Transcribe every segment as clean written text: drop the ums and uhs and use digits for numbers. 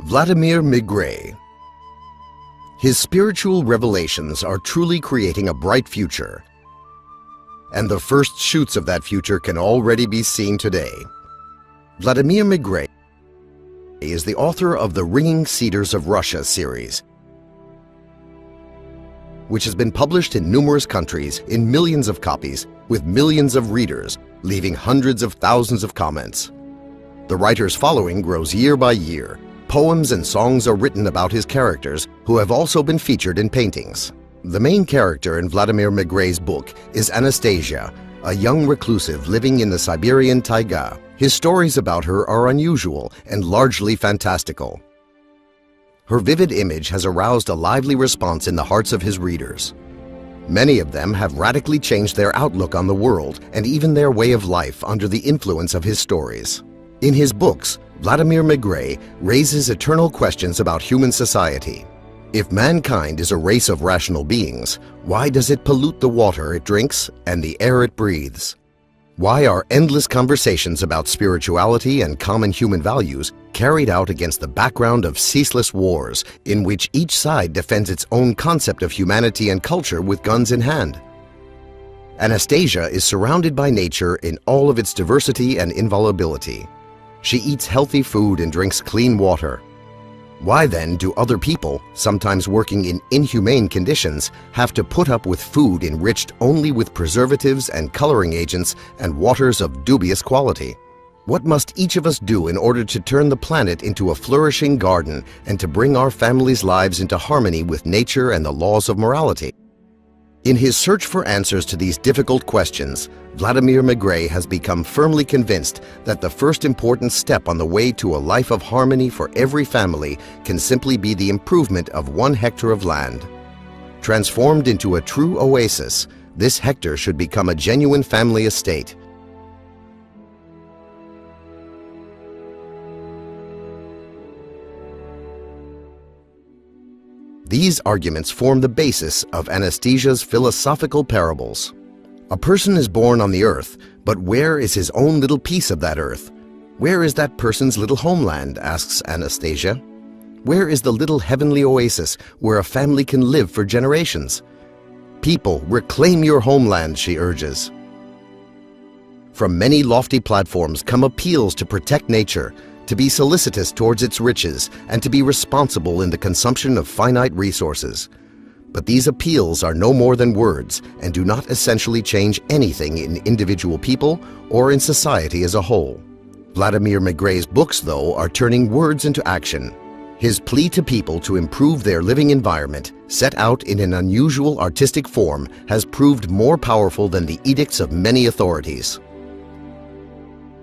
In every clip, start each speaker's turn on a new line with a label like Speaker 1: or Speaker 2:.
Speaker 1: Vladimir Megre. His spiritual revelations are truly creating a bright future, and the first shoots of that future can already be seen today. Vladimir Megre is the author of the Ringing Cedars of Russia series, which has been published in numerous countries in millions of copies with millions of readers, leaving hundreds of thousands of comments. The writer's following grows year by year. Poems and songs are written about his characters, who have also been featured in paintings. The main character in Vladimir Megre's book is Anastasia, a young reclusive living in the Siberian taiga. His stories about her are unusual and largely fantastical. Her vivid image has aroused a lively response in the hearts of his readers. Many of them have radically changed their outlook on the world and even their way of life under the influence of his stories. In his books, Vladimir Megre raises eternal questions about human society. If mankind is a race of rational beings, why does it pollute the water it drinks and the air it breathes? Why are endless conversations about spirituality and common human values carried out against the background of ceaseless wars in which each side defends its own concept of humanity and culture with guns in hand? Anastasia is surrounded by nature in all of its diversity and inviolability. She eats healthy food and drinks clean water. Why then do other people, sometimes working in inhumane conditions, have to put up with food enriched only with preservatives and coloring agents and waters of dubious quality? What must each of us do in order to turn the planet into a flourishing garden and to bring our families' lives into harmony with nature and the laws of morality? In his search for answers to these difficult questions, Vladimir Megre has become firmly convinced that the first important step on the way to a life of harmony for every family can simply be the improvement of 1 hectare of land. Transformed into a true oasis, this hectare should become a genuine family estate. These arguments form the basis of Anastasia's philosophical parables. A person is born on the earth, but where is his own little piece of that earth? Where is that person's little homeland, asks Anastasia. Where is the little heavenly oasis where a family can live for generations? People, reclaim your homeland, she urges. From many lofty platforms come appeals to protect nature, to be solicitous towards its riches, and to be responsible in the consumption of finite resources. But these appeals are no more than words and do not essentially change anything in individual people or in society as a whole. Vladimir Megre's books, though, are turning words into action. His plea to people to improve their living environment, set out in an unusual artistic form, has proved more powerful than the edicts of many authorities.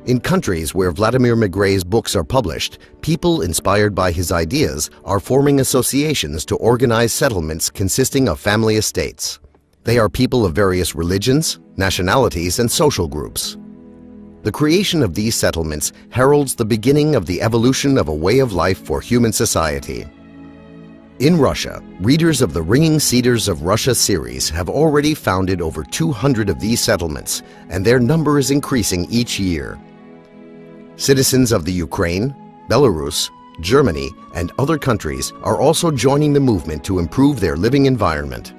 Speaker 1: In countries where Vladimir Megre's books are published, people inspired by his ideas are forming associations to organize settlements consisting of family estates. They are people of various religions, nationalities, and social groups. The creation of these settlements heralds the beginning of the evolution of a way of life for human society. In Russia, readers of the Ringing Cedars of Russia series have already founded over 200 of these settlements, and their number is increasing each year. Citizens of the Ukraine, Belarus, Germany, and other countries are also joining the movement to improve their living environment.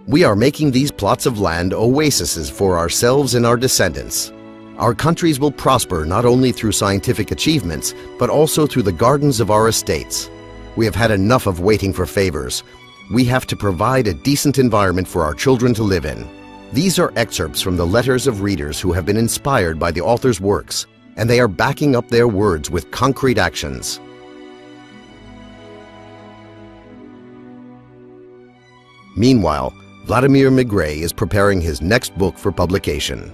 Speaker 1: We are making these plots of land oases for ourselves and our descendants. Our countries will prosper not only through scientific achievements, but also through the gardens of our estates. We have had enough of waiting for favors. We have to provide a decent environment for our children to live in. These are excerpts from the letters of readers who have been inspired by the author's works, and they are backing up their words with concrete actions. Meanwhile, Vladimir Megre is preparing his next book for publication.